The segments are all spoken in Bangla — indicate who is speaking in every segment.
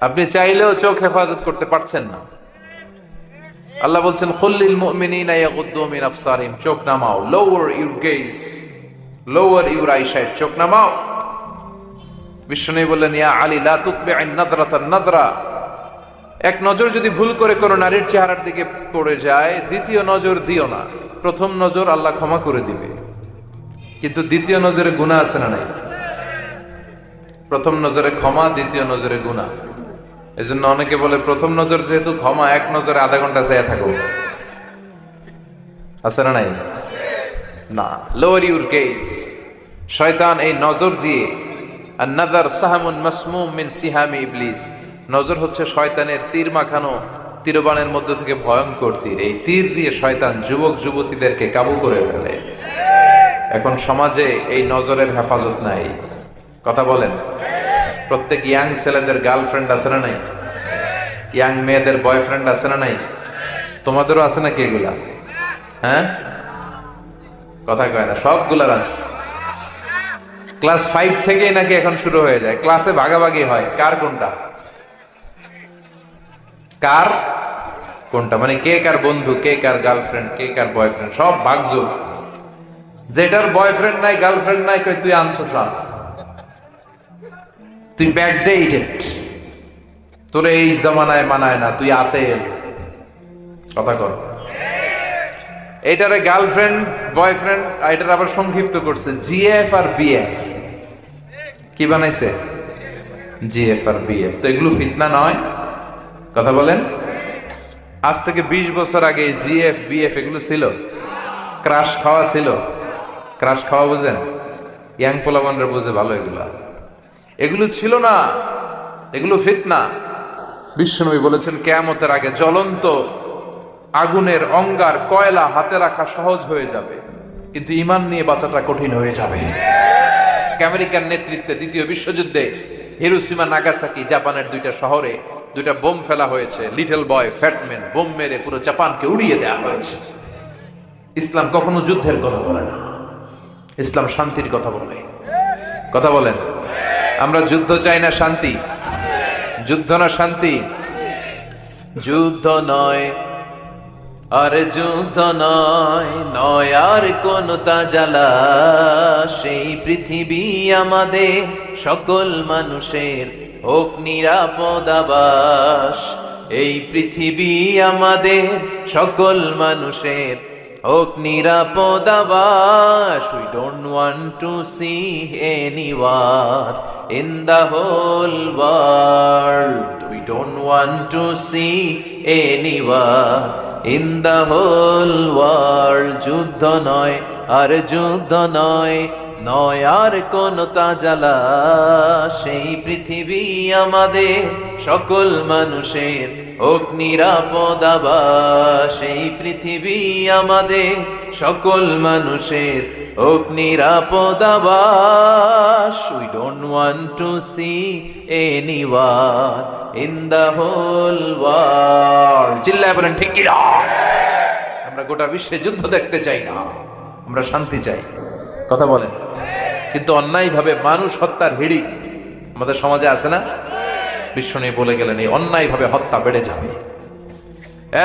Speaker 1: আপনি চাইলেও চোখ হেফাজত করতে পারছেন না। আল্লাহ বলছেন কুল্লিল মুমিনিনা ইয়াগুদ্দু মিন আবসারিহিম, চোখ নামাও, lower your gauge, lower your eyesight, চোখ নামাও। বিষ্ণু বললেন ইয়া আলী লা তুতবি'আন নাযরাতান নাযরা, এক নজর যদি ভুল করে কোন নারীর চেহারার দিকে পড়ে যায়, দ্বিতীয় নজর দিও না। প্রথম নজর আল্লাহ ক্ষমা করে দিবে, কিন্তু দ্বিতীয় নজরে গুনাহ আছে না নাই? প্রথম নজরে ক্ষমা, দ্বিতীয় নজরে গুনাহ। এজন্য অনেকে বলে প্রথম নজর যেহেতু ক্ষমা, এক নজরে আধা ঘন্টা চেয়ে থাকো, আছে না নাই? না, লোয়ার ইউর গেজ। শয়তান এই নজর দিয়ে, আর নাজার সাহামুন মাসমুম মিন সিহামি ইবলিস, নজর হচ্ছে শয়তানের তীর মাখানো তীরবাণের মধ্যে থেকে ভয়ঙ্কর তীর। এই তীর দিয়ে শয়তান যুবক যুবতীদেরকে কাবু করে ফেলে। এখন সমাজে এই নজরের হেফাজত নাই, কথা বলেন। প্রত্যেক ইয়াং ছেলেদের গার্লফ্রেন্ড আছে না নাই? ইয়াং মেয়েদের বয়ফ্রেন্ড আছে না নাই? তোমাদেরও আছে নাকি এগুলা? হ্যাঁ, কথা কয় না, সবগুলার আছে। ক্লাস 5 থেকেই নাকি এখন শুরু হয়ে যায়, ক্লাসে ভাগাভাগি হয় কার কোনটা, কার কোনটা, মানে কে কার বন্ধু, কে কার গার্লফ্রেন্ড, কে কার বয়ফ্রেন্ড, সব ভাগযোগ। যেটার বয়ফ্রেন্ড নাই, গার্লফ্রেন্ড নাই, কই তুই আনছো সব, তুই ব্যাকডেটেড, তোর এই জামানায় মানায় না, তুই আতেল, কথা কর। এটারে গার্লফ্রেন্ড বয়ফ্রেন্ড, এটার আবার সংক্ষিপ্ত করছে জিএফ আর বিএফ। কি বানাইছে? জিএফ আর বিএফ। তো এগুলো ফিতনা নয়? কথা বলেন। আজ থেকে 20 বছর আগে জিএফ বিএফ এগুলো ছিল? ক্রাশ খাওয়া ছিল? ক্রাশ খাওয়া বুঝেন? ইয়াং পোলাপানরা বুঝে ভালো। এগুলো ছিল না, এগুলো ফিতনা। বিশ্বনবী বলেছেন কিয়ামতের আগে জ্বলন্ত আগুনের অঙ্গার কয়লা হাতে রাখা সহজ হয়ে যাবে, কিন্তু ঈমান নিয়ে বাঁচাটা কঠিন হয়ে যাবে। আমেরিকার নেতৃত্বে দ্বিতীয় বিশ্বযুদ্ধে হিরোশিমা নাগাসাকি জাপানের 2টা শহরে 2টা বোম ফেলা হয়েছে। লিটল বয় ফ্যাটম্যান বোম মেরে পুরো জাপানকে উড়িয়ে দেওয়া হয়েছে। ইসলাম কখনো যুদ্ধের কথা বলে না, ইসলাম শান্তির কথা বলে। কথা বলেন। আমরা যুদ্ধ চাই না শান্তি? যুদ্ধ না শান্তি? যুদ্ধ নয় আর যুদ্ধ নয়, নয় আর কোন তাজালা, সেই পৃথিবী আমাদের সকল মানুষের হোক নিরাপদ আবাস। এই পৃথিবী আমাদের সকল মানুষের হোক নিরাপদ আবাস। We don't want to see anyone in the whole world. We don't want to see anyone in the whole world. যুদ্ধ নয় আর যুদ্ধ নয়, নয় আর কোন তাজালা, সেই পৃথিবী আমাদের সকল মানুষের হোক নিরাপদ আবাস। সেই পৃথিবী আমাদের সকল মানুষের হোক নিরাপদ আবাস। We don't want to see anyone in the whole world. চিল্লায় বলেন ঠিক কি না? আমরা গোটা বিশ্বে যুদ্ধ দেখতে চাই না, আমরা শান্তি চাই। কথা বলেন। কিন্তু অন্যায় ভাবে মানুষ হত্যার হিড়িক আমাদের সমাজে আছে না? বিশ্বনবী বলে গেলেন এই অন্যায় ভাবে হত্যা বেড়ে যাবে।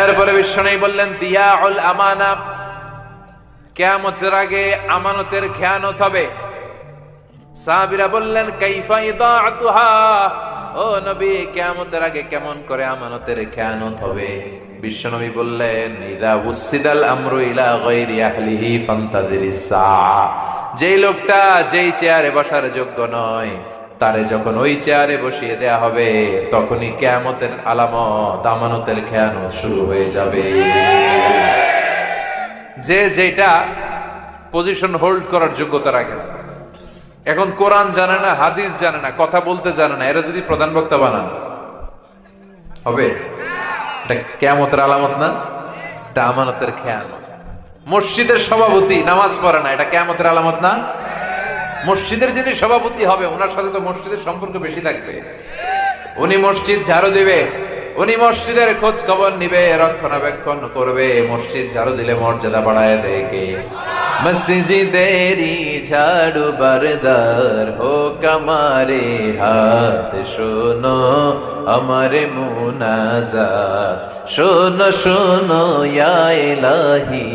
Speaker 1: এরপরে বিশ্বনবী বললেন দিয়াউল আমানা, কিয়ামতের আগে আমানতের খেয়ানত হবে। সাহাবীরা বললেন কাইফা ইদাআতুহা, ও নবী কিয়ামতের আগে কেমন করে আমানতের খেয়ানত হবে? বিশ্বনবী বললেন ইদা উসিদাল আমরু ইলা গায়রি আহলিহি ফান্তাযিরিস সাআ, যেই লোকটা যেই চেয়ারে বসার যোগ্য নয় তারে যখন ওই চেয়ারে বসিয়ে দেয়া হবে, তখনই কিয়ামতের আলামত, আমানতের খেয়ানত শুরু হয়ে যাবে। যে যেটা পজিশন হোল্ড করার যোগ্যতা রাখে না, এখন কোরআন জানে না, হাদিস জানে না, কথা বলতে জানে না, এরা যদি প্রধান বক্তা বানান হবে? এটা কিয়ামতের আলামত না? এটা আমানতের খেয়ানত। মসজিদের সভাপতি নামাজ পড়ে না, এটা কিয়ামতের আলামত না? মসজিদের যিনি সভাপতি হবে ওনার সাথে তো মসজিদের সম্পর্ক বেশি থাকবে। উনি মসজিদ ঝাড়ু দিবে, উনি মসজিদের খোঁজ খবর নিবে, রক্ষণাবেক্ষণ করবে। মসজিদ ঝাড়ু দিলে মর্যাদা বাড়ায় দেয় কে? মসজিদেরি ঝাড়ু বারদার হোক আমারে হাত, শোনো আমারে মুনাজাত, শোনো শোনো ইয়া ইলাহি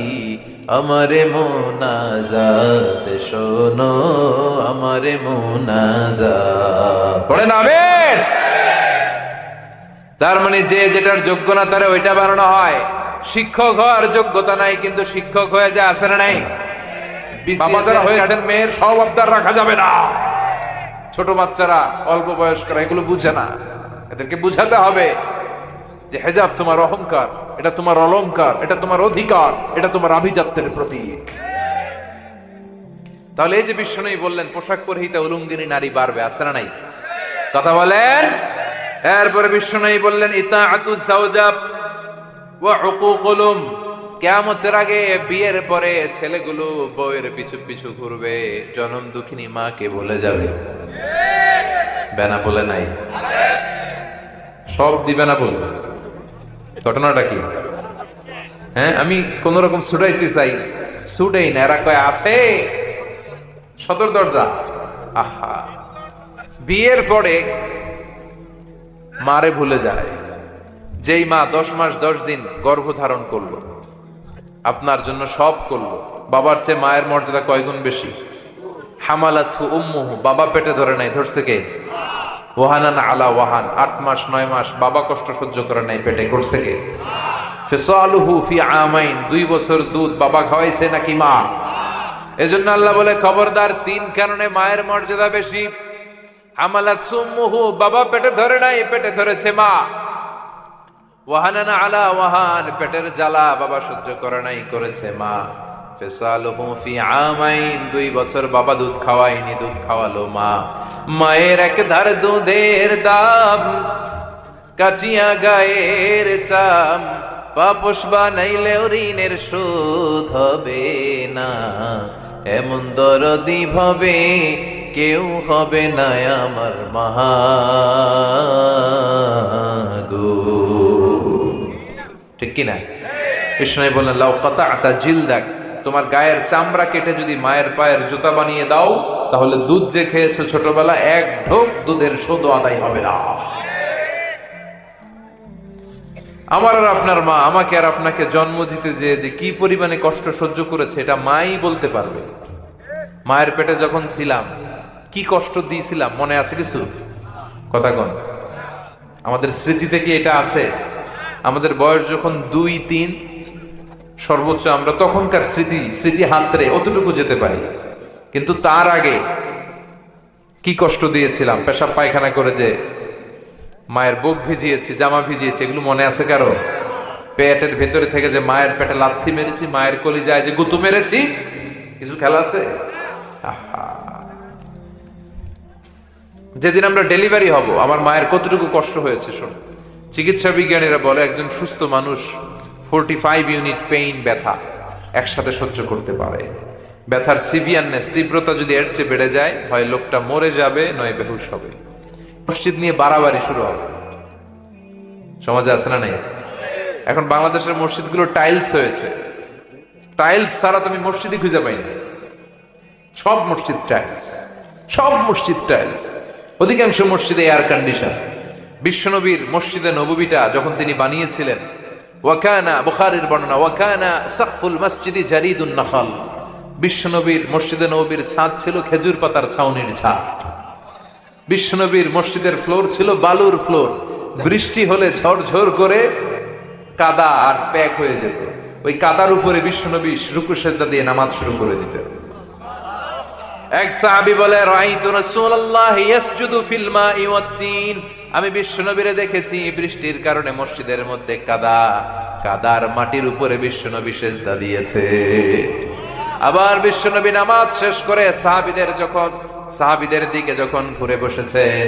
Speaker 1: আমারে মুনাজাত, শোনো আমারে মুনাজাত। পড়েন আমিন। তার মানে যে যেটার যোগ্য না তারে ওইটা বানানো হয়। শিক্ষক হওয়ার যোগ্যতা নাই কিন্তু শিক্ষক হয়ে যায়, আছে না নাই? বাবা যারা হয়েছেন মেয়ের সব আবদার রাখা যাবে না। ছোট বাচ্চারা, অল্প বয়স্করা এগুলো বুঝে না, এদেরকে বুঝাতে হবে যে হেজাব তোমার অহংকার, এটা তোমার অলংকার, এটা তোমার অধিকার, এটা তোমার আভিজাত্যের প্রতীক। তাহলে এই যে বিশ্বনবী বললেন পোশাক পরিহিতা উলঙ্গিনী নারী বাড়বে, আছে না নাই? কথা বলেন। এরপরে বিশ্বনবী বললেন ইতাআতুজ যাওজাব ওয়া হুকুকুল উম, কিয়ামতের আগে বিয়ের পরে ছেলেগুলো বউয়ের পিছু পিছু ঘুরবে, জনম দুঃখিনী মাকে ভুলে যাবে। বেনা বলে নাই, সব দিবে না বলবে। ঘটনাটা কি? হ্যাঁ, আমি কোন রকম ছুটাইতে চাই, ছুটেই না। এরা কয় আছে সদর দরজা। আহা, বিয়ের পরে মারে ভুলে যায়। যেই মা 10 মাস 10 দিন গর্ভ ধারণ করলো, আপনার জন্য সব করলো, বাবার চেয়ে মায়ের মর্যাদা কয়গুণ বেশি। হামালাতহু উম্মুহু, বাবা পেটে ধরে নাই, ধরছে কে? ওয়াহানান আলা ওয়াহান, 8 মাস 9 মাস বাবা কষ্ট সহ্য করে নাই, পেটে করছে কে? ফিসালুহু ফি আমাইন, 2 বছর দুধ বাবা খাওয়াইছে নাকি মা? এজন্য আল্লাহ বলে খবরদার, 3 কারণে মায়ের মর্যাদা বেশি। হামালাতহু উম্মুহু, বাবা পেটে ধরে নাই, পেটে ধরেছে মা। ওয়াহানান আলা ওয়াহান, পেটের জ্বালা বাবা সহ্য করে নাই, করেছে মা। ফিসালুহু ফি আমাইন, 2 বছর বাবা দুধ খাওয়ায়নি, দুধ খাওয়ালো মা। মায়ের এক ধার দুধের দাম, কাটিয়া গায়ের চাম, পাপস বানাইলেও ঋণের শোধ হবে না। এমন দরদি ভাবে কেউ হবে না আমার মা গো। ঠিক কিনা? কৃষ্ণই বললেন লাউ কাতা'তা জিলদাক, তোমার গায়ের চামড়া কেটে যদি মায়ের পায়ের জুতা বানিয়ে দাও, তাহলে দুধ যে খেয়েছো ছোটবেলা, 1 ঢোক দুধের শোধ আদায় হবে না। আমার আর আপনার মা আমাকে আর আপনাকে জন্ম দিতে যে কি পরিমাণে কষ্ট সহ্য করেছে, এটা মাই বলতে পারবে। মায়ের পেটে যখন ছিলাম কি কষ্ট দিয়েছিলাম, মনে আছে কিছু? কথা কন, আমাদের স্মৃতিতে কি এটা আছে? আমাদের বয়স যখন 2-3 সর্বোচ্চ, আমরা তখনকার স্মৃতি হাতরে অতটুকু যেতে পারি, কিন্তু তার আগে কি কষ্ট দিয়েছিলাম, পেশাব পায়খানা করে যে মায়ের বুক ভিজিয়েছি, জামা ভিজিয়েছি, এগুলো মনে আছে কারো? পেটের ভেতরে থেকে যে মায়ের পেটে লাথি মেরেছি, মায়ের কলিজায় যে গুঁতো মেরেছি, কিছু খেলা আছে? যেদিন আমরা ডেলিভারি হব, আমার মায়ের কতটুকু কষ্ট হয়েছে শোন। চিকিৎসা বিজ্ঞানীরা বলে একজন সুস্থ মানুষ 45 ইউনিট পেইন, ব্যথা একসাথে সহ্য করতে পারে। ব্যথার সিভিয়ারনেস, তীব্রতা যদি এর চেয়ে বেড়ে যায়, হয় লোকটা মরে যাবে, নয় বেহুশ হবে। মসজিদ নিয়ে বাড়াবাড়ি শুরু হবে, সমাজে আছে না নাই? এখন বাংলাদেশের মসজিদগুলো টাইলস হয়েছে, টাইলস ছাড়া তুমি মসজিদই খুঁজে পাই না। সব মসজিদ টাইলস, সব মসজিদ টাইলস, অধিকাংশ মসজিদে এয়ার কন্ডিশন। বিশ্বনবীর মসজিদে নববীটা যখন তিনি বানিয়েছিলেন, ওয়াকানা, বুখারীর বর্ণনা, ওয়াকানা সাকফুল মসজিদি জারিদুন নাখাল, বিশ্বনবীর মসজিদে নববীর ছাদ ছিল খেজুর পাতার ছাউনির ছাদ। বিশ্বনবীর মসজিদের ফ্লোর ছিল বালুর ফ্লোর, বৃষ্টি হলে ঝরঝর করে কাদা আর প্যাক হয়ে যেত। ওই কাদার উপরে বিশ্বনবী রুকু সেজদা দিয়ে নামাজ শুরু করে দিতেন। এক সাহাবী বলে, রাআইতু রাসূলুল্লাহ ইয়াসজুদু ফিল মাই ওয়াত-তিন, আমি বিশ্বনবীরে দেখেছি বৃষ্টির কারণে মসজিদের মধ্যে কাদা, কাদার মাটির উপরে বিশ্বনবী সেজদা দিয়েছে। আবার বিশ্বনবী নামাজ শেষ করে সাহাবীদের দিকে যখন ঘুরে বসেছেন,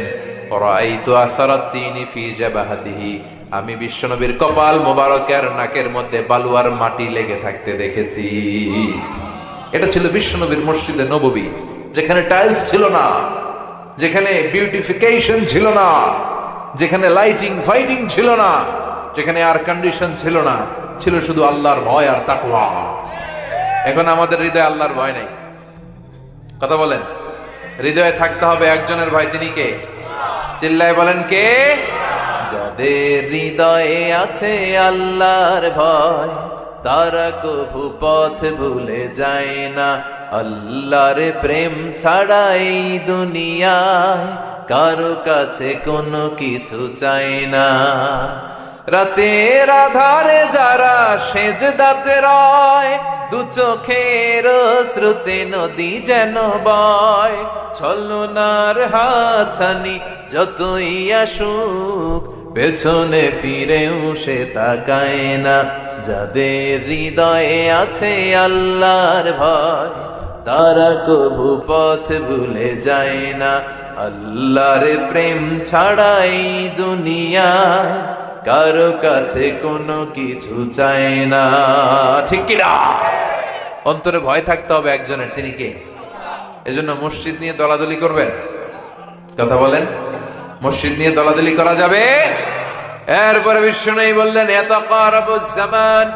Speaker 1: রাআইতু আসারাত-তিনি ফি জাবাহাতিহি, আমি বিশ্বনবীর কপাল মোবারকের নাকের মধ্যে বালুয়ার মাটি লেগে থাকতে দেখেছি। এটা ছিল বিশ্বনবীর মসজিদে নববী, যেখানে টাইলস ছিল না, যেখানে বিউটিফিকেশন ছিল না, যেখানে লাইটিং ফাইটিং ছিল না, যেখানে এয়ার কন্ডিশন ছিল না, ছিল শুধু আল্লাহর ভয় আর তাকওয়া। এখন আমাদের হৃদয়ে আল্লাহর ভয় নাই। কথা বলেন, হৃদয়ে থাকতে হবে একজনের ভয়, তিনি কে? চিল্লায় বলেন কে? যাদের হৃদয়ে আছে আল্লাহর ভয়, তারা কভু পথ ভুলে যায় না। আল্লাহর প্রেম ছাড়া এই দুনিয়ায় কারো কাছে কোনো কিছু চায় না। রাতের আধারে যারা সেজদাতে রয়, দু চোখের শ্রুতে নদী যেন বয়। ছলনার হাতছানি যতই আসুক, পেছনে ফিরেও সে তাকায় না। যাদের হৃদয়ে আছে আল্লাহর ভয়, তারা কভু পথ ভুলে যায় না। আল্লাহর প্রেম ছাড়াই দুনিয়ায় কারো কাছে কোনো কিছু চায় না। ঠিক কিনা? অন্তরে ভয় থাকতে হবে একজনের, তিনি কে? এজন্য মসজিদ নিয়ে দলাদলি করবেন? কথা বলেন, মসজিদ নিয়ে দলাদলি করা যাবে? এরপরে বিশ্বনবী বললেন ইয়াতাকারাবুজ জামান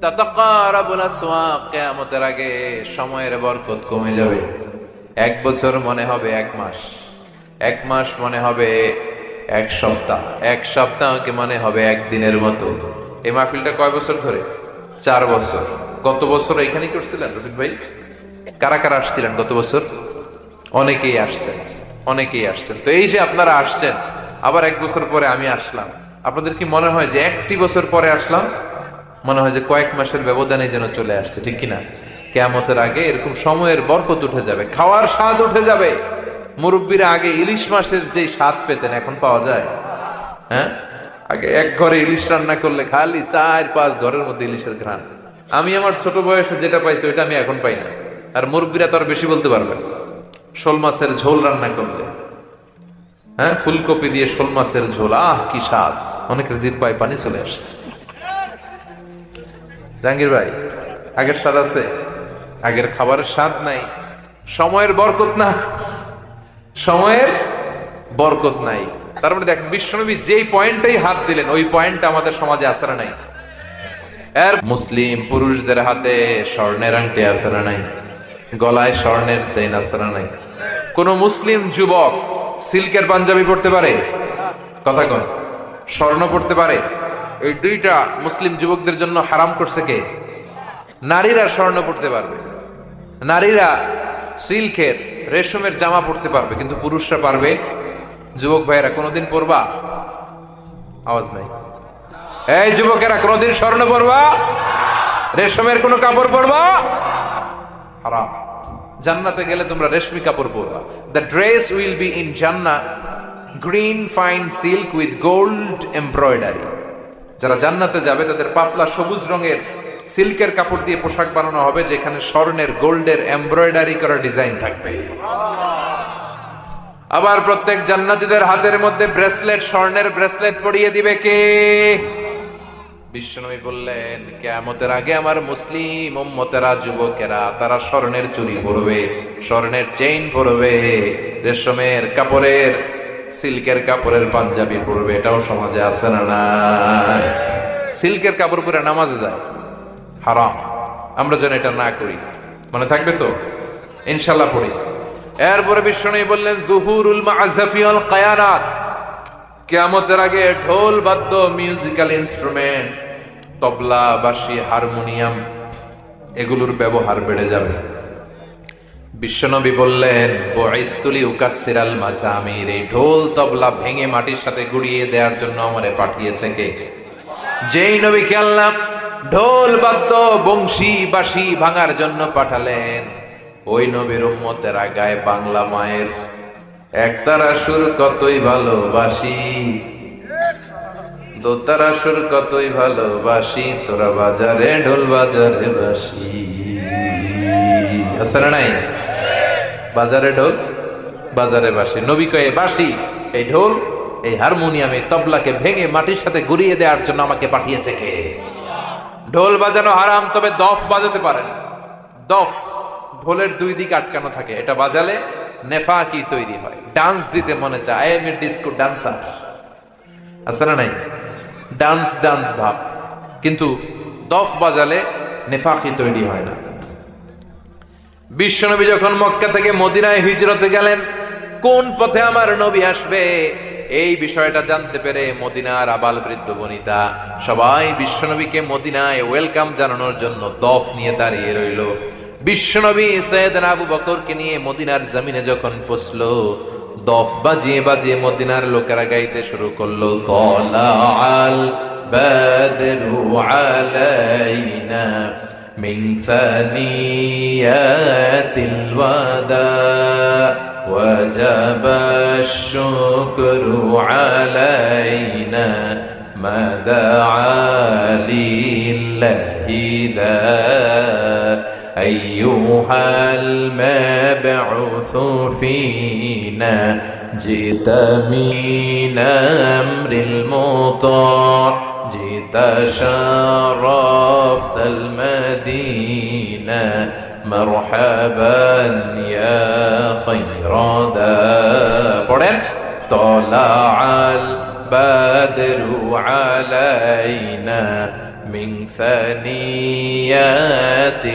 Speaker 1: তাতাকারাবুল আসওয়াক, কিয়ামতের আগে সময়ের বরকত কমে যাবে। 1 বছর মনে হবে 1 মাস, 1 মাস মনে হবে 1 সপ্তাহ, 1 সপ্তাহকে মনে হবে 1 দিনের মতো। এই মাহফিলটা কয় বছর ধরে? 4 বছর। গত বছর এখানেই করছিলেন রফিক ভাই? কারা কারা আসছিলেন গত বছর? অনেকেই আসছেন, অনেকেই আসছেন। তো এই যে আপনারা আসছেন, আবার 1 বছর পরে আমি আসলাম, আপনাদের কি মনে হয় যে 1টি বছর পরে আসলাম? মনে হয় যে কয়েক মাসের ব্যবধানে যেন চলে আসছে, ঠিক কিনা? কিয়ামতের আগে এরকম সময়ের বরকত উঠে যাবে, খাওয়ার স্বাদ উঠে যাবে। মুরব্বীরা আগে ইলিশ মাছের যে স্বাদ পেতেন এখন পাওয়া যায়? হ্যাঁ, আগে এক ঘরে ইলিশ রান্না করলে খালি 4-5 ঘরের মধ্যে ইলিশের ঘ্রাণ। আমি আমার ছোট বয়সে যেটা পাইছি ওইটা আমি এখন পাই না। আর মুরব্বীরা তো আর বেশি বলতে পারবেন। শোল মাছের ঝোল রান্না করলে, হ্যাঁ, ফুলকপি দিয়ে শোল মাছের ঝোল, আহ কি স্বাদ! অনেকের জিহ্বায় পানি চলে আসছে। জাহাঙ্গীর ভাই, আগের স্বাদ আছে? আগের খাবারের স্বাদ নাই। সময়ের বরকত না, সময়ের বরকত নাই। তার মানে দেখেন, বিশ্বনবী যেই পয়েন্টেই হাত দিলেন ওই পয়েন্টটা আমাদের সমাজে আছে না নাই? এর মুসলিম পুরুষদের হাতে স্বর্ণের আংটি আছে না নাই? গলায় স্বর্ণের চেইন আছে না নাই? কোন মুসলিম যুবক সিল্কের পাঞ্জাবি পড়তে পারে? কথা কন। স্বর্ণ পড়তে পারে? এই দুইটা মুসলিম যুবকদের জন্য হারাম করছে কে? নারীরা স্বর্ণ পড়তে পারবে, নারীরা সিল্কের রেশমের জামা পড়তে পারবে, কিন্তু পুরুষরা পারবে? যুবক ভাইয়েরা কোনোদিন পরবা? আওয়াজ নাই। এই যুবকেরা কোনোদিন স্বর্ণ পরবা? রেশমের কোনো কাপড় পরবা? হারাম। জান্নাতে গেলে তোমরা রেশমি কাপড় পরবা। The dress will be in জান্নাহ green fine silk with gold embroidery. যারা জান্নাতে যাবে তাদের পাতলা সবুজ রঙের সিল্কের কাপড় দিয়ে পোশাক বানানো হবে, যেখানে স্বর্ণের গোল্ডের এমব্রয়ডারি করা ডিজাইন থাকবে। আবার প্রত্যেক জান্নাতীদের হাতের মধ্যে ব্রেসলেট, স্বর্ণের ব্রেসলেট পরিয়ে দিবে কে? বিশ্বনবী বললেন কিয়ামতের আগে আমার মুসলিম উম্মতেরা, যুবকেরা, তারা স্বর্ণের চুড়ি পরবে, স্বর্ণের চেইন পরবে, রেশমের কাপড়ের, সিল্কের কাপড়ের পাঞ্জাবি পরবে। এটাও সমাজে আছে না নাই? সিল্কের কাপড় পরে নামাজে যায়, হারাম। আমরা যেন এটা না করি, মনে থাকবে তো? ইনশাআল্লাহ পড়ি। এরপরে বিশ্বনবী বললেন যুহুরুল মা'যাফি ওয়াল কায়ানাত, কিয়ামতের আগে ঢোল বাদ্য, মিউজিক্যাল ইনস্ট্রুমেন্ট, তবলা, বাঁশি, হারমোনিয়াম, এগুলোর ব্যবহার বেড়ে যাবে। বিশ্বনবী বললেন বুইসতুলি উকাসসিরাল মাযামির, এই ঢোল তবলা ভেঙে মাটির সাথে গুড়িয়ে দেওয়ার জন্য আমারে পাঠিয়েছে কে? যেই নবীকে আল্লাহ ঢোল বাদ্য, বংশী, বাঁশি ভাঙার জন্য পাঠালেন, ওই নবীর উম্মতেরা গায়ে বাংলা মায়ের একতারা সুর কতই ভালোবাসি, দোতারা সুর কতই ভালোবাসি, তোরা বাজারে ঢোল বাজারে বাঁশি। আছে না নাই? বাজারে ঢোল বাজারে বাঁশি। নবী কয়ে বাঁশি, এই ঢোল, এই হারমোনিয়াম, এই তবলাকে ভেঙে মাটির সাথে গুড়িয়ে দেওয়ার জন্য আমাকে পাঠিয়েছে কে? ঢোল বাজানো হারাম, তবে দফ বাজাতে পারেন। দফ, ঢোলের 2 দিক আটকানো থাকে, এটা বাজালে নেফাকি তৈরি হয়, ডান্স দিতে মনে চায়। I M A disco dancer, আছে না নাই? ডান্স ডান্স ভাব। কিন্তু দফ বাজালে নেফাকি তৈরি হয় না। বিশ্বনবী যখন মক্কা থেকে মদিনায় হিজরতে গেলেন, কোন পথে আমার নবী আসবে এই বিষয়টা জানতে পেরে মদিনার আবাল বৃদ্ধ বনিতা সবাই বিশ্বনবীকে মদিনায় ওয়েলকাম জানানোর জন্য দফ নিয়ে দাঁড়িয়ে রইল। বিশ্বনবী সাইয়েদনা আবু বকরকে নিয়ে মদিনার জমিনে যখন পৌঁছলো, দফ বাজিয়ে বাজিয়ে মদিনার লোকেরা গাইতে শুরু করলো, তালাআল বাদরু আলাইনা মিন সানিয়াতিল ওয়াদা ওয়াজাবা আশ-শুকরু আলাইনা মা দাআ লিল্লাহি দা أيها المبعوث فينا جئت من أمر المطاع جئت شرفت المدينة مرحبا يا خير دار طلع البدر علينا من ثنيات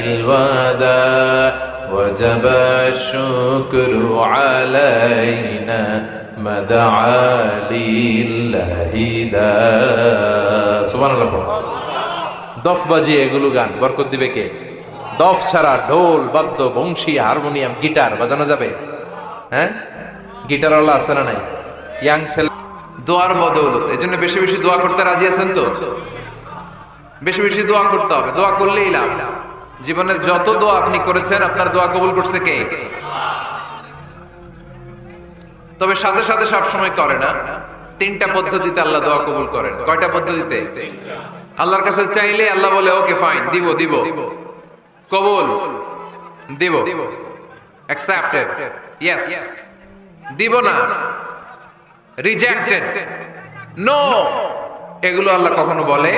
Speaker 1: الوداع وجب الشكر علينا ما دعا لله دا সুবহানাল্লাহ। দফ বাজিয়ে এগুলো গান বরকত দিবে কে? দফ ছাড়া ঢোল বাদ্য বংশী হারমোনিয়াম গিটার বাজানো যাবে? হ্যাঁ, গিটার ওয়ালা আছে না নাই? ইয়াং ছেলে দোয়ার বদৌলত, এজন্য বেশি বেশি দোয়া করতে রাজি আছেন তো? বেশি বেশি দোয়া করতে হবে, দোয়া করলেই লাভ। জীবনের যত দোয়া আপনি করেছেন আপনার দোয়া কবুল করছে কে? তবে সাথে সাথে সব সময় করে না। তিনটা পদ্ধতিতে আল্লাহ দোয়া কবুল করেন। কয়টা পদ্ধতিতে? আল্লাহর কাছে চাইলে আল্লাহ বলে ওকে ফাইন, দিব দিব, কবুল দিব, অ্যাকসেপ্টেড, ইয়েস। দিব না, রিজেক্টেড, নো, এগুলো আল্লাহ কখনো বলে?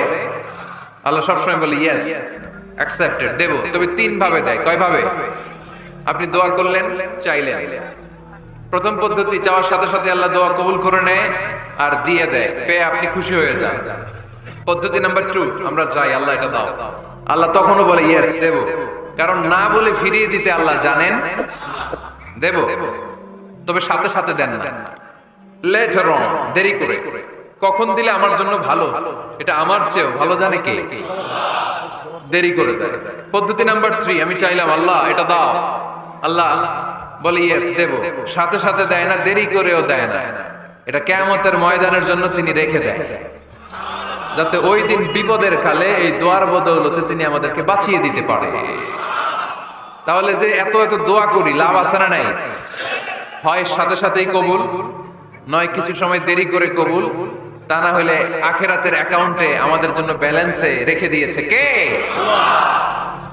Speaker 1: আল্লাহ সবসময় বলে ইয়েস, অ্যাকসেপ্টেড, দেব। তবে তিন ভাবে দেয়। কয় ভাবে? আপনি দোয়া করলেন, চাইলেন, প্রথম পদ্ধতি চাওয়ার সাথে সাথে আল্লাহ দোয়া কবুল করে নেয় আর দিয়ে দেয়, পেয়ে আপনি খুশি হয়ে যান। পদ্ধতি নাম্বার 2, আমরা চাই আল্লাহ এটা দাও, আল্লাহ তখনও বলে ইয়েস দেব, কারণ না বলে ফিরিয়ে দিতে আল্লাহ জানেন দেব, তবে সাথে সাথে দেন না, লেটার অন, দেরি করে। কখন দিলে আমার জন্য ভালো, এটা আমার চেয়েও ভালো জানে কে? দেরি করে দেয়। পদ্ধতি নাম্বার 3, আমি চাইলাম আল্লাহ এটা দাও, আল্লাহ বলে ইয়েস দেব, সাথে সাথে দেয় না, দেরি করেও দেয় না। এটা কিয়ামতের ময়দানের জন্য তিনি রেখে দেয়, যাতে ওই দিন বিপদের কালে এই দোয়ার বদৌলতে তিনি আমাদেরকে বাঁচিয়ে দিতে পারে। তাহলে যে এত এত দোয়া করি, লাভ আছে না নাই? হয় সাথে সাথেই কবুল, নয় কিছু সময় দেরি করে কবুল। তা না হলে আখিরাতের অ্যাকাউন্টে আমাদের জন্য ব্যালেন্সে রেখে দিয়েছে কে?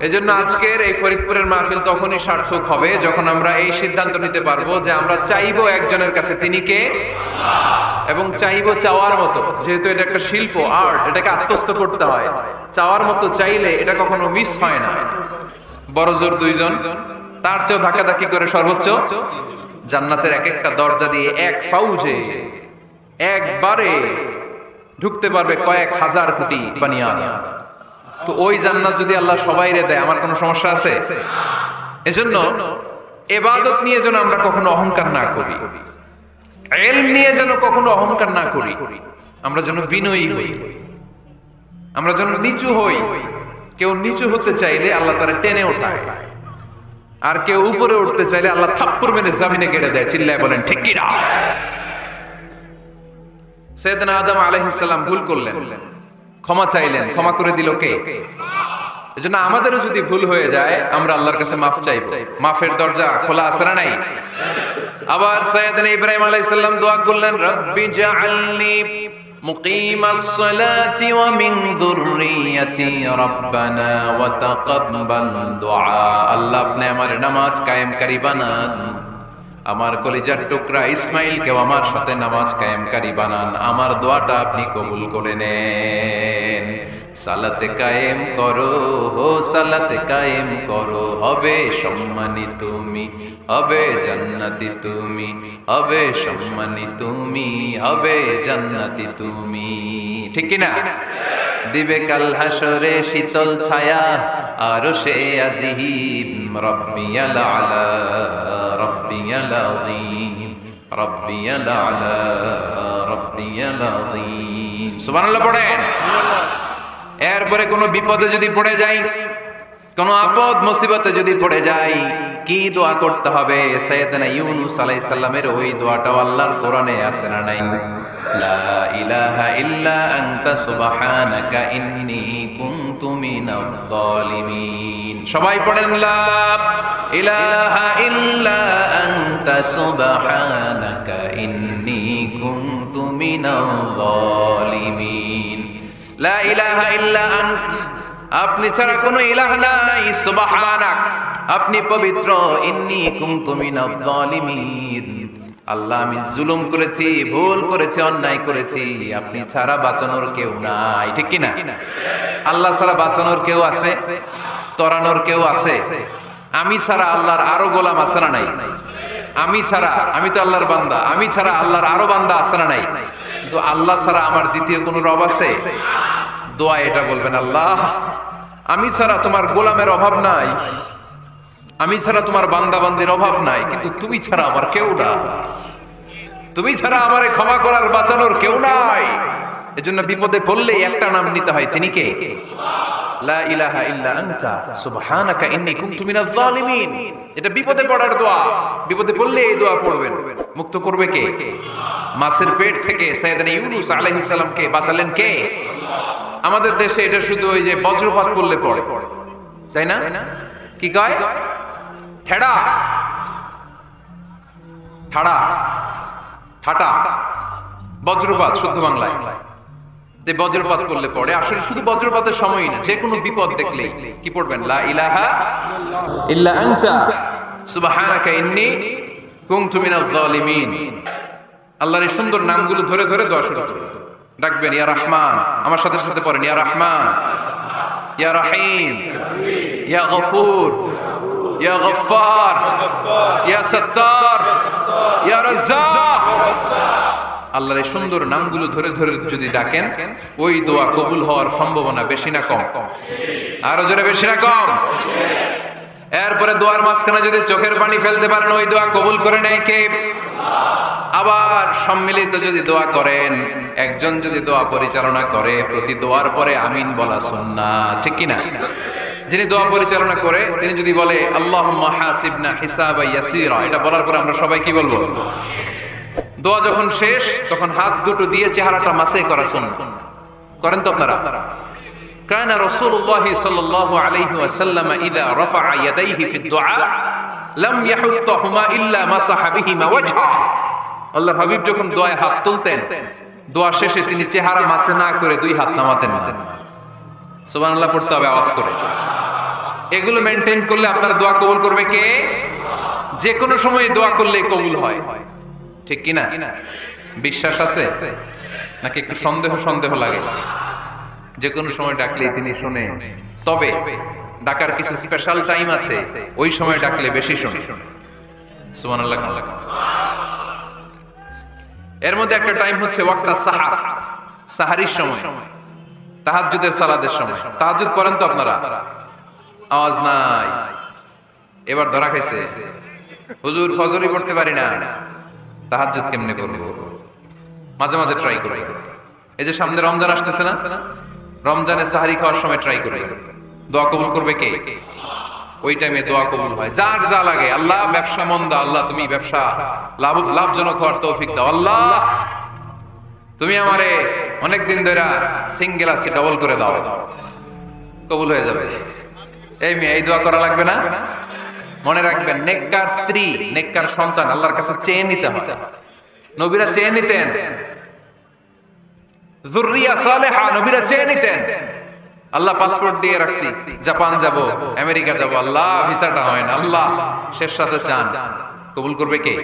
Speaker 1: এজন্য আজকের এই ফরিদপুরের মাহফিল তখনই সার্থক হবে যখন আমরা এই সিদ্ধান্ত নিতে পারবো যে আমরা চাইবো একজনের কাছে, তিনি কে? এবং চাইবো চাওয়ার মতো। যেহেতু এটা একটা শিল্প, আর্ট, এটাকে আত্মস্থ করতে হয়। চাওয়ার মতো চাইলে এটা কখনো মিস হয় না। বড় জোর 2 জন, তার চেয়েও ধাক্কাধাক্কি করে সর্বোচ্চ জান্নাতের এক একটা দরজা দিয়ে এক ফাউজে একবারে ঢুকতে পারবে কয়েক হাজার কোটি বানি আদম। তো ওই জান্নাত যদি আল্লাহ সবাইরে দেয়, আমার কোনো সমস্যা আছে? এজন্য ইবাদত নিয়ে যেন আমরা কখনো অহংকার না করি, ইলম নিয়ে যেন কখনো অহংকার না করি। আমরা যেন বিনয়ী হই, আমরা যেন নিচু হই। কেউ নিচু হতে চাইলে আল্লাহ তারা টেনে ওঠায়, আর কেউ উপরে উঠতে চাইলে আল্লাহ থাপ্পড় মেরে জমিনে গেড়ে দেয়। চিল্লায় বলেন ঠিক কি না? সাইয়েদনা আদম আলাইহিস সালাম ভুল করলেন, ক্ষমা চাইলেন, ক্ষমা করে দিল কে? এজন্য আমাদেরও যদি ভুল হয়ে যায় আমরা আল্লাহর কাছে মাফ চাইবো। মাফের দরজা খোলা আছে না নাই? আবার সাইয়েদনা ইব্রাহিম আলাইহিস সালাম দোয়া করলেন, রব্বি জাআলনি মুকিমাস সালাতি ওয়া মিন যুররিয়াতি রব্বানা ওয়া তাকাব্বাল দুআ। আল্লাহ আপনি আমার নামাজ কায়েমকারী বানান, আমার কলিজার টুকরা ইসমাইলকেও আমার সাথে নামাজ কায়েমকারী বানান, আমার দোয়াটা আপনি কবুল করে নেন। সালাতে কায়েম করো, ও সালাতে কায়েম করো, হবে সম্মানী তুমি, হবে জান্নাতি তুমি, হবে সম্মানী তুমি, হবে জান্নাতি তুমি। ঠিক কি না? দিবে কাল হাসরে শীতল ছায়া, আরশে আজিম রব্বিয়াল আলা রব্বিয়াল আযীম রব্বিয়াল আলা রব্বিয়াল আযীম সুবহানাল্লাহ পড়েন। এরপরে কোনো বিপদে যদি পড়ে যাই, কোন আপদ মুসিবতে যদি পড়ে যাই, কি দোয়া করতে হবে? সাইয়েদনা ইউনূস আলাইহিস সালামের ওই দোয়াটাও আল্লাহর কোরআনে আছে না নাই? লা ইলাহা ইল্লা আনতা সুবহানাকা ইন্নী কুনতু মিনাজ জালিমিন। সবাই পড়েন লা ইলাহা ইল্লা আনতা সুবহানাকা ইন্নী কুনতু মিনাজ জালিমিন। লা ইলাহা ইল্লা আন্ত, আপনি ছাড়া কোনো ইলাহ নাই, সুবহানাক, আপনি পবিত্র, ইন্নী কুনতু মিনাজ জালিমিন, আল্লাহ আমি জুলুম করেছি, ভুল করেছি, অন্যায় করেছি, আপনি ছাড়া বাঁচানোর কেউ নাই। ঠিক কি না? আল্লাহ ছাড়া বাঁচানোর কেউ আছে? তরানোর কেউ আছে? আমি ছাড়া আল্লাহর আরো গোলাম আছে না নাই? আমি ছাড়া, আমি তো আল্লাহর বান্দা, আমি ছাড়া আল্লাহর আরো বান্দা আছে না নাই? কিন্তু আল্লাহ ছাড়া আমার দ্বিতীয় কোনো রব আছে? দোয়া এটা বলবেন, আল্লাহ আমি ছাড়া তোমার গোলামের অভাব নাই, আমি ছাড়া তোমার বান্দা বান্দির অভাব নাই, কিন্তু তুমি ছাড়া আমার কেউ না, তুমি ছাড়া আমারে ক্ষমা করার বাঁচানোর কেউ নাই। এজন্য বিপদে পড়লেই একটা নাম নিতে হয়, তিনি কে? লা ইলাহা ইল্লা আনতা সুবহানাকা ইন্নী কুনতু মিনাজ জালিমিন। এটা বিপদে পড়ার দোয়া, বিপদে পড়লে এই দোয়া পড়বেন। মুক্ত করবে কে? মাছের পেট থেকে সাইয়েদনা ইউনূস আলাইহিস সালামকে বাঁচালেন কে? আমাদের দেশে এটা শুধু ওই যে বজ্রপাত করলে পড়ে, তাই না? কি কয়? ঠেড়া, ঠাড়া, ঠাটা, বজ্রপাত শুদ্ধ বাংলায়। যে বজ্রপাত করলে পড়ে, আসলে শুধু বজ্রপাতের সময়ই না, যে কোনো বিপদ দেখলেই কি পড়বেন? লা ইলাহা ইল্লা আনতা সুবহানাকা ইন্নী কুনতু মিনাজ জালিমিন। আল্লাহর এই সুন্দর নামগুলো ধরে ধরে দোয়া শুরু করুন। ডাকবেন ইয়া রহমান, আমার সাথে সাথে পড়েন ইয়া রহমান, ইয়া রহিম, ইয়া গফুর, ইয়া গফফার, ইয়া সত্তার, ইয়া রাজ্জাক। আল্লাহর এই সুন্দর নামগুলো ধরে ধরে যদি ডাকেন, ওই দোয়া কবুল হওয়ার সম্ভাবনা বেশি না কম? আরো জোরে, বেশি না কম? এরপরে দোয়ার মাঝখানে যদি চোখের পানি ফেলতে পারেন, ওই দোয়া কবুল করে নেয় কে? আবার সম্মিলিত যদি দোয়া করেন, একজন যদি দোয়া পরিচালনা করে, প্রতি দোয়ার পরে আমিন বলা সুন্নাত। ঠিক কি না? যিনি দোয়া পরিচালনা করে তিনি যদি বলে আল্লাহুম্মা হাসিবনা হিসাবা ইয়াসীরা, এটা বলার পরে আমরা সবাই কি বলবো? দোয়া যখন শেষ তখন হাত দুটো দিয়ে চেহারাটা মাসে করা সুন্নাত। করেন তো আপনারা? কানা রাসূলুল্লাহ সাল্লাল্লাহু আলাইহি ওয়াসাল্লাম ইযা রাফা'a ইয়াদাইহি ফিদ দুআ লাম ইয়াহুত্তাহুমা ইল্লা মাসাহা বিহিমা ওয়াজহা। আল্লাহর হাবিব যখন দোয়ায় হাত তুলতেন, দোয়া শেষে তিনি চেহারা মাসে না করে দুই হাত নামাতেন না। সুবহানাল্লাহ পড়তে হবে আওয়াজ করে। এগুলো মেইনটেইন করলে আপনার দোয়া কবুল করবে কে? যে কোনো সময় দোয়া করলেই কবুল হয়। ঠিক কি না? বিশ্বাস আছে নাকি একটু সন্দেহ সন্দেহ লাগে? যে কোনো সময় ডাকলেই তিনি শুনে, তবে ডাকার কিছু স্পেশাল টাইম আছে, ওই সময় ডাকলে বেশি শুনে। সুবহানাল্লাহ। এর মধ্যে একটা টাইম হচ্ছে ওয়াক্তা সাহার, সাহারির সময়, তাহাজ্জুদের সালাতের সময়। তাহাজ্জুদ পড়েন তো আপনারা? আওয়াজ নাই। এবার ধরা খাইছে, হুজুর ফজরই পড়তে পারি না, তাহাজ্জুদ কেমনে করব? মাঝে মাঝে ট্রাই করব। এই যে সামনে রমজান আসতেছে না, রমজানে সাহারি খাওয়ার সময় ট্রাই করবে। দোয়া কবুল করবে কে? ওই টাইমে দোয়া কবুল হয়। যার যা লাগে, আল্লাহ ব্যবসা মন্দা, আল্লাহ তুমি ব্যবসা লাভজনক হওয়ার তৌফিক দাও, আল্লাহ তুমি আমারে অনেকদিন ধরে সিঙ্গেল আছি, ডবল করে দাও, কবুল হয়ে যাবে। এই মেয়ে, এই দোয়া করা লাগবে না? মনে রাখবেন, নেককার স্ত্রী, নেককার সন্তান আল্লাহর কাছে চেয়ে নিতে হয়। নবীরা চেয়ে নিতেন, যুররিয়া সালেহা নবীরা চেয়ে নিতেন। আল্লাহ পাসপোর্ট দিয়ে রাখছি, জাপান যাব, আমেরিকা যাব, আল্লাহ ভিসাটা হয় না, আল্লাহ শেষ সাথে চান, কবুল করবে কে?